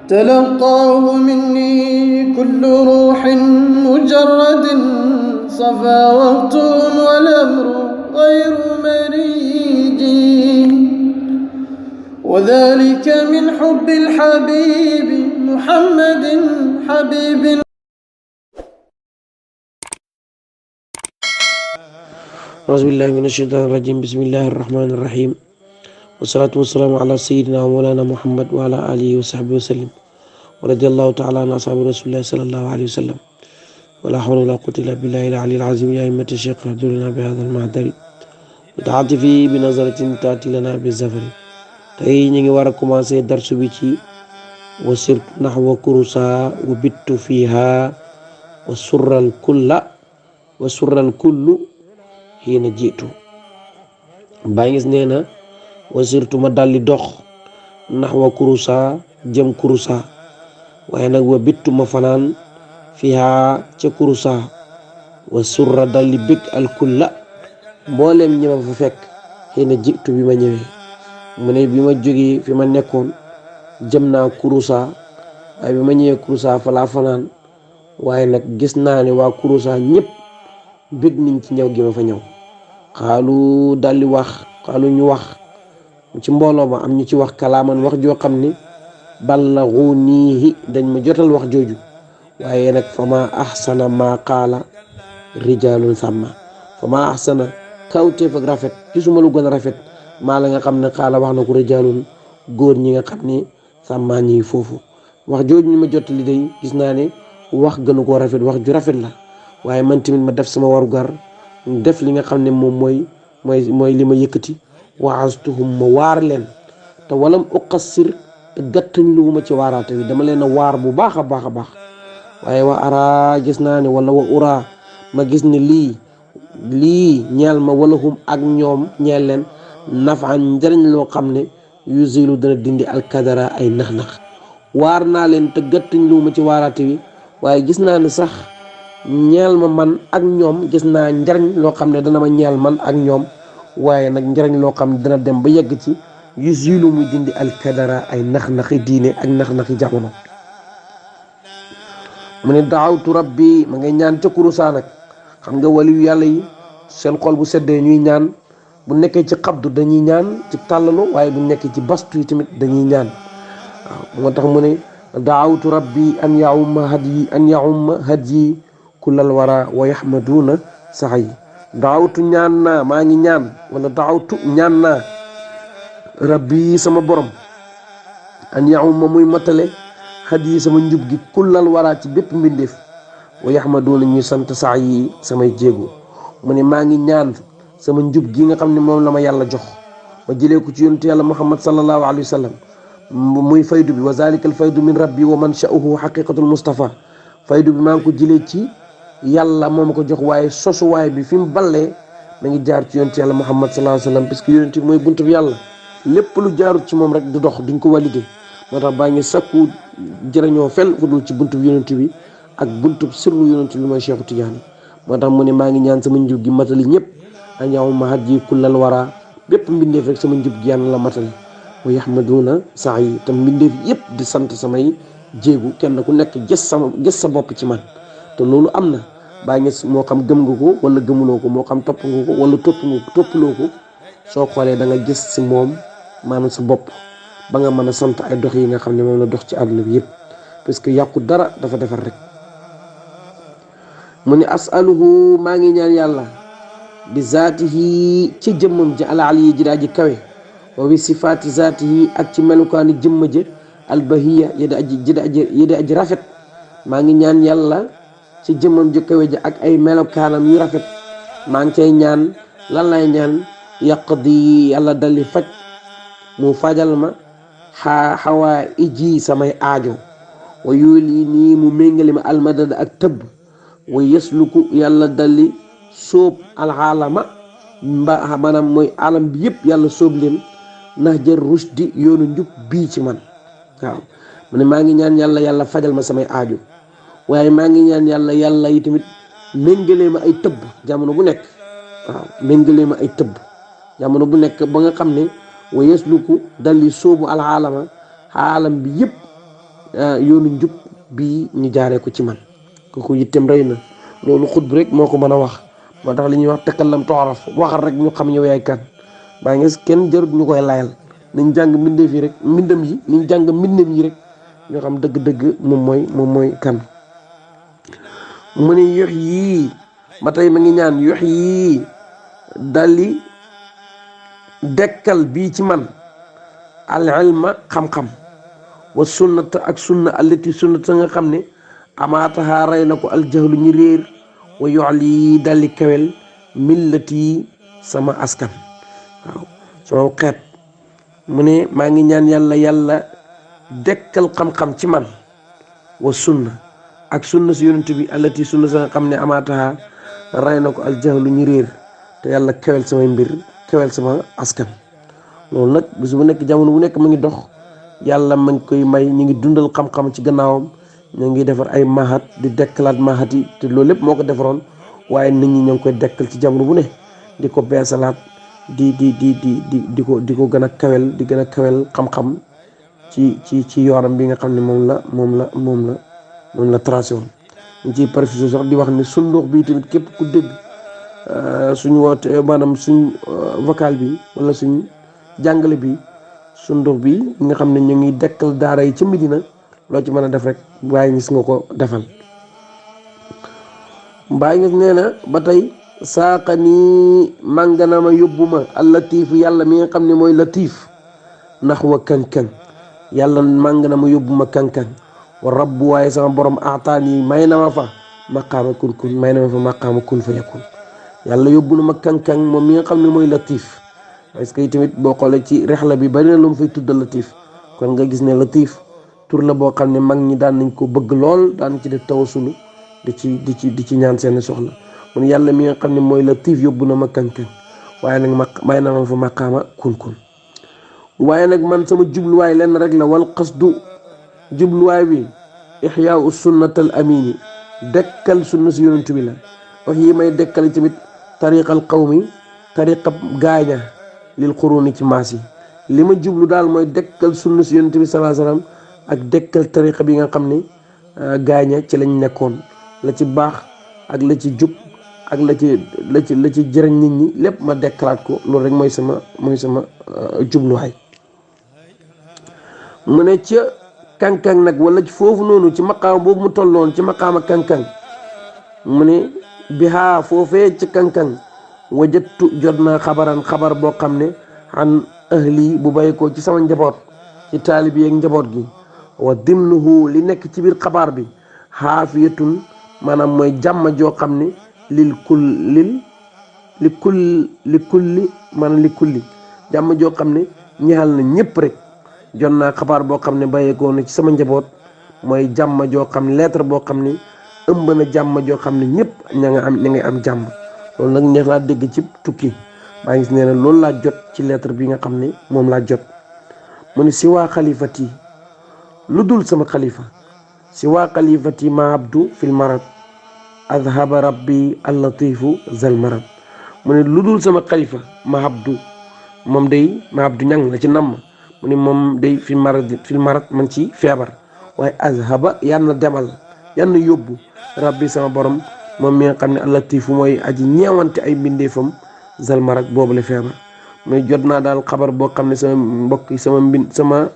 تلقاه مني كل روح مجرد صفا وقتهم والأمر غير مريج وذلك من حب الحبيب محمد حبيب. أعوذ بالله من الشيطان الرجيم. بسم الله الرحمن الرحيم والصلاة والسلام على سيدنا ومولانا محمد وعلى آله وصحبه وسلم ورضي الله تعالى عن أصحاب رسول الله صلى الله عليه وسلم ولا حول ولا قوة إلا بالله العلي العظيم. يا أئمة الشيخ اهدوا لنا بهذا المعذر وتعاطفي بنظرة تأتي لنا بالزفر. tey ñu ngi war a commencer darsu bi ci wa sirtu naxwa kurusa wa bittu fiha wa surral kullu xiina jiitu. baa ngis nee na wa sirtu ma daldi dox naxwa kurusa jëm kurusa waaye nag wa bittu ma fanaan fiha ca kurusa wa surra daldi bég al kulla mbooleem ñi ma fa fekk xiina jiitu bi ma ñëwee. mu ne bi ma jógee fi ma nekkoon jëm naa kurusa waaye bi ma ñëwee kurusa fa laa fanaan waaye nag gis naa ne waa kurusa ñëpp bég nañ ci ñëw gi ma fa ñëw. xaalu daldi wax xaalu ñu wax ci mbooloo ma am ñu ci wax kalaaman wax joo xam ne ballaghunihi dañ ma jotal wax jooju waaye nag fa ma ahsana ma qaala rijaalun sàmma fa ma ahsana kawteef ak rafet gisuma lu gën a rafet maa la nga xam ne xaala wax na ko rijaalun góor ñi nga xam ne sàmmaa ñi foofu. wax jooju ñu ma jottali day gis naa ne wax gënu koo rafet wax ju rafet la waaye man tamit ma def sama warugar def li nga xam ne moom mooy li ma yëkkati waastuhum ma waar leen te walam uqassir te gàttañ lu ma ci waaraate wi dama leen a waar bu baax a baax a baax. waaye wa ara gis naa ne wala wa ura ma gis ne lii ñeel ma wala hum ak ñoom ñeel leen nafaan njëriñ loo xam ne yusilu dana dindi alkadara ay nax-nax. waar naa leen te gàttañ lu ma ci waaraate wi waaye gis naa ne sax ñeel ma man ak ñoom gis naa njariñ loo xam ne dana ma ñeel man ak ñoom waaye nag njariñ loo xam ne dana dem ba yegg ci yusilu muy dindi alkadara ay nax-naxi diine ak nax-naxi jamono. mu ne daawtu rabbi ma ngay ñaan ca kurusaa nag xam nga waliyu yàlla yi seen xol bu seddee ñuy ñaan bu nekkee ci xabdu dañuy ñaan ci tàllalu waaye bu nekkee ci bastu yi tamit dañuy ñaan. waaw moo tax mu ne daawtu rabbi an yaumma hadyi kullal wara wa yahmaduna saxyi. daawtu ñaan naa maa ngi ñaan wala daawtu ñaan naa rabbi sama borom an yaumma muy matale hadyi sama njub gi kullal wara ci bépp mbindeef wa yahmaduna ñuy sant saxyi samay jéego. mu ne maa ngi ñaan sama njub gi nga xam ne moom la ma yàlla jox ma jëlee ko ci yonent yàlla muhammad sallallahu alayhi wa sallam muy faydu bi wa zalika al faydu min rabbi wa mansha'uhu haqiqatul mustafa. faydu bi maa ngi ko jëlee ci yàlla moo ma ko jox waaye sosuwaay bi fi mu ballee ma ngi jaar ci yonent yàlla muhammad sallallahu alayhi wa sallam parce que yonent bi mooy buntu bi yàlla lépp lu jaarut ci moom rek du dox duñ ko validé. moo tax baa ngi sakku jërëñoo fenn fu dul ci buntu bi yonent bi ak buntu sirru yonent bi mooy Cheikh Tidiane. moo tax mu ne maa ngi ñaan sama njub gi matali ñëpp an yaumma hadyi kullal wara bépp mbindeef rek sama njub gi yàlla la matali wa yahmaduna sa'i te mbindeef yëpp di sant samay jéegu kenn ku nekk gis sa bopp ci man. te loolu am na baa ngi moo xam gëm nga ko wala gëmuloo ko moo xam topp nga ko wala toppuloo ko soo xoolee da nga gis si moom maanaam sa bopp ba nga mën a sant ay dox yi nga xam ne moom la dox ci àdduna bi yëpp parce que yàqu dara dafa defar rek. mu ne asaluhu maa ngi ñaan yàlla bi zaatihi ci jëmmam ji alaal yi ji daa ji kawe wa bi sifaati zaatihi ak ci melukaani jëmma ji albahiya yi da aji rafet. maa ngi ñaan yàlla ci jëmmam ji kawe ji ak ay melokaanam yu rafet. maa ngi cay ñaan lan lay ñaan yaqdi yàlla daldi faj mu fajal ma xawaa iji samay aajo wa yuli nii mu méngale ma almadad ak tëbb wa yasluku yàlla daldi sóob alxaalama maanaam mooy alam bi yëpp yàlla sóob leen nax jër rushdi yoonu njub bii ci man. waaw mu ne maa ngi ñaan yàlla fajal ma samay aajo waaye maa ngi ñaan yàlla yi tamit méngalee ma ay tëbb jamono bu nekk. waaw méngalee ma ay tëbb jamono bu nekk ba nga xam ne wa yasluku daldi sóobu alxaalama xaalam bi yëpp yoonu njub bii ñu jaaree ko ci man kooku yittem rëy na loolu xut bi rek moo ko mën a wax moo tax li ñuy wax takallam toxaraf waxal rek ñu xam yow yaay kan baa ngi kenn jarut ñu koy layal nañ jàng mbindeef yi rek mbindam yi niñ jàng mbindam yi rek ñoo xam dëgg-dëgg moom mooy kan mu ne yox yii ba tey ma ngi ñaan yox yii daldi dekkal bii ci man al ilma xam-xam wa sunnata ak sunna allati sunnata nga xam ne amaataha rey na ko aljahlu ñi réer wa yoxli daldi kawel millati sama askan waaw sama xeet mu ne maa ngi ñaan yàlla dekkal xam-xam ci man wa sunna ak sunna si yonent bi allati sunna sa nga xam ne amaataha rey na ko aljahlu ñi réer te yàlla kawel samay mbir kawel sama askan loolu nag bis bu nekk jamono bu nekk mu ngi dox yàlla ma ngi koy may ñu ngi dundal xam-xam ci gannaawam ñu ngi defar ay mahat di dekkalaat mahat yi te loolu lépp moo ko defaroon waaye nit ñi ñoo ngi koy dekkal ci jamono bu ne di ko beesalaat di ko gën a kawel di gën a kawel xam-xam ci yoonam bi nga xam ne moom la tracé woon ñu ciy préciser sax di wax ne sundux bi tamit képp ku dégg suñu woote maanaam suñ vocal bi wala suñ jàngale bi sundux bi nga xam ne ñu ngi dekkal daara yi ca Medina loo ci mën a def rek Baye Niass nga ko defal Baye Niass nee na ba tey saaqa nii màngana ma yóbbu ma al latif yàlla mi nga xam ne mooy latif ndax wa kan-kan yàlla màng na ma yóbbu ma kan-kan wa rabbu waaye sama borom aataan yi may na ma fa maqaama kun may na ma fa maqaama kun fa yakun yàlla yóbbu na ma kan-kan moom mi nga xam ne mooy latif parce que tamit boo xoolee ci rexla bi bari na lu mu fay tudda latif kon nga gis ne latif tur la boo xam ne mag ñi daan nañ ko bëgg lool daan ci def tawasulu di ci ñaan seen soxla mun yàlla mi nga xam ne mooy latif yóbbu na ma kan-kan waaye nag may na ma fa maqaama kun waaye nag man sama jubluwaay lenn rek la wal qasdu jubluwaay bi ixyaau sunnatal amini dekkal sunna si yonent bi la wax yi may dekkal tamit tariqal qawmi tariqa gaaña lil quruni ci maas yi li ma jublu daal mooy dekkal sunna si yonent bi salaa salaam ak dekkal tariqa bi nga xam ne gaaña ci lañ nekkoon la ci baax ak la ci jub ak la ci jëriñ nit ñi lépp ma dekkalaat ko loolu rek mooy sama jubluwaay mu ne ca kankang nag wala ci foofu noonu ci maqaama boobu mu tolloon ci maqaama kankang mu ne bihaa foofee ci kankang wajattu jot naa xabar boo xam ne an ahli bu bàyyi ko ci sama njaboot ci taalib yi ak njaboot gi wa dimnuhu li nekk ci biir xabaar bi xaafiyatun maanaam mooy jàmm joo xam ne li kulli jàmm joo xam ne ñaxal na ñëpp rek jot naa xabaar boo xam ne bàyyeekoo na ci sama njaboot mooy jàmm joo xam ne lettre boo xam ne ëmb na jàmm joo xam ne ñëpp ña ngay am jàmm loolu nag neex naa dégg ci tukki maa ngi nee na loolu laa jot ci lettre bi nga xam ne moom laa jot mu ne si waa xalifati lu dul sama xalifa si waa xalifati ma abdu fil marad adhaba rabbi allatifu zal marad mu ne lu dul sama xalifa ma abdu moom day ma abdu ñang la ci namm mu ne moom day fil marad man ci feebar waaye azhaba yann demal yann yóbbu rabbi sama borom moom mi nga xam ne allatifu mooy aji ñeewante ay mbindeefam zal marad boobu la feebar mooy jot naa daal xabar boo xam ne sama mbokk yi sama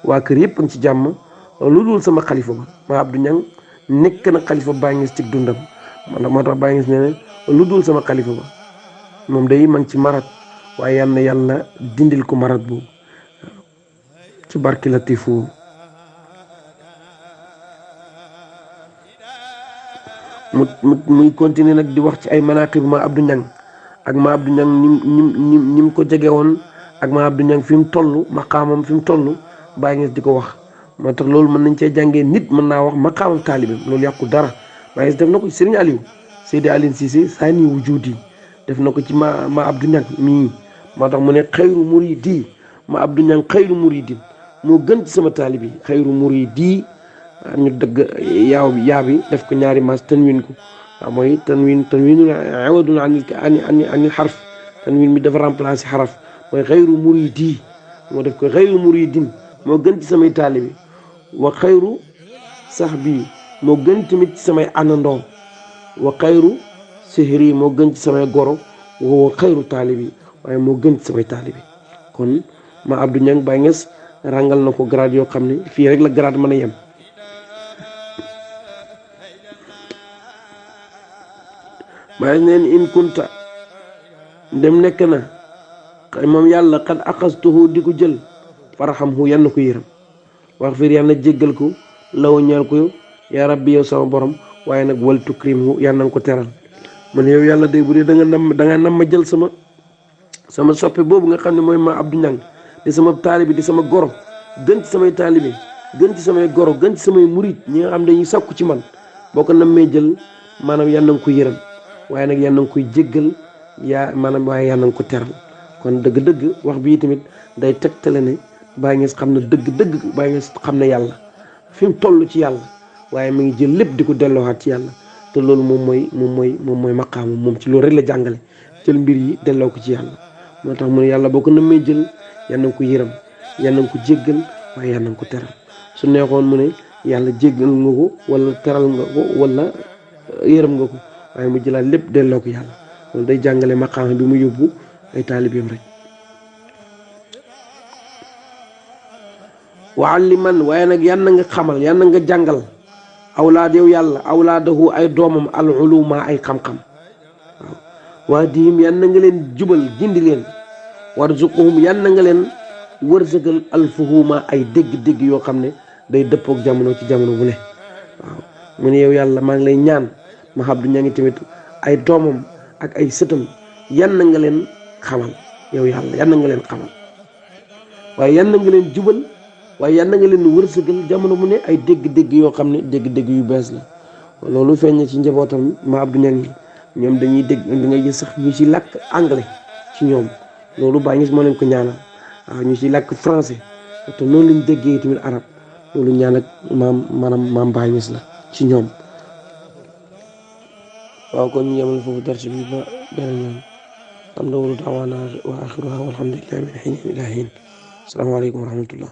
waa kër yëpp ci jàmm lu dul sama xalifa ba ma abdu ñang nekk na xalifa Baye Niass ci dundam moo tax Baye Niass nee na lu dul sama xalifa ba moom day man ci marat waaye yal na yàlla dindil ko marat boobu ci barki latifu muy continuer nag di wax ci ay manaqib ma abdu ñang ak ma abdu ñang ni mu ko jege woon ak ma abdu ñang fi mu toll maqaamam fi mu toll Baye Niass di ko wax moo tax loolu mën nañ cee jàngee nit mën naa wax maqaamam taalibam loolu yàqu dara Baye Niass def na ko ci Serigne Aliou Seydi Aline Cissé saani wujudi def na ko ci ma abdu ñang mii moo tax mu ne xayru muridi ma abdu ñang xayru muridin moo gën ci sama taalib yi xayru muridi ñu dëgg yaa bi def ko ñaari mas tanwin ko waaw mooy tanwinul awadun anil xarf tanwin mi dafa remplacé xaraf mooy xayru muridi moo def ko xayru muridin moo gën ci samay taalibi wa xayru sax bii moo gën tamit ci samay àndandoo wa xayru sihri moo gën ci samay goro wa xayru taalibi waaye moo gën ci samay taalibi kon ma Abdou Niang Baye Niass rangal na ko grade yoo xam ne fii rek la grade mën a yem Baye neen in kunta dem nekk na moom yàlla xad axastuhu di ko jël farxamhu yal na ko yërëm wax fiir yal na jéggal ko law ñeel ko yaa rabbi yow sama borom waaye nag wal tukrimhu yal na ko teral man yow yàlla day bu dee da nga nam ma jël sama soppe boobu nga xam ne mooy ma Abdou Niang di sama taalibi di sama goro gën ci samay taalibi gën ci samay goro gën ci samay murit ñi nga xam dañuy sakku ci man boo ko nammee jël maanaam yal na ko yërëm waaye nag yal na koy jéggal maanaam waaye yal na ko teral kon dëgg-dëgg wax bii tamit day tegtale ne Baye Niass xam na dëgg-dëgg Baye Niass xam na yàlla fi mu toll ci yàlla waaye mu ngi jël lépp di ko delloowaat ci yàlla te loolu moom mooy maqaamu moom ci loolu rek la jàngale jël mbir yi delloo ko ci yàlla moo tax mu ne yàlla boo ko nammee jël yal na ko yërëm yal na ko jéggal waaye yal na ko teral su neexoon mu ne yàlla jéggal nga ko wala teral nga ko wala yërëm nga ko waaye mu jëlaat lépp delloo ko yàlla loolu day jàngale maqaama bi mu yóbbu ay taalibeem rek wa alliman waaye nag yan na nga xamal yan na nga jàngal awlaad yow yàlla awlaadahu ay doomam al uluma ay xam-xam waaw waa diim yan na nga leen jubal gindi leen warzuquhum yan na nga leen wërsëgal alfuhuma ay dégg-dégg yoo xam ne day dëppook jamono ci jamono bu ne waaw mu ne yow yàlla maa ngi lay ñaan ma Abdou Niang tamit ay doomam ak ay sëtam yan na nga leen xamal yow yàlla yan na nga leen xamal waaye yan na nga leen jubal waaye yan na nga leen wërsëgal jamono mu ne ay dégg-dégg yoo xam ne dégg-dégg yu bees la loolu feeñ ci njabootam ma Abdou Niang ñoom dañuy dégg da ngay gis sax ñu ci làkk anglais ci ñoom loolu Baye Niass moo leen ko ñaanal waaw ñu ci làkk français te noonu lañ déggee tamit arab loolu ñaan ak maam Baye Niass la ci ñoom waaw kon ñu yemal foofu darsi bi ba beneen yoon am na wulu daawaana wa axiruha walhamdulillahi min hiin ila hiin asalaamaaleykum wa rahmatullah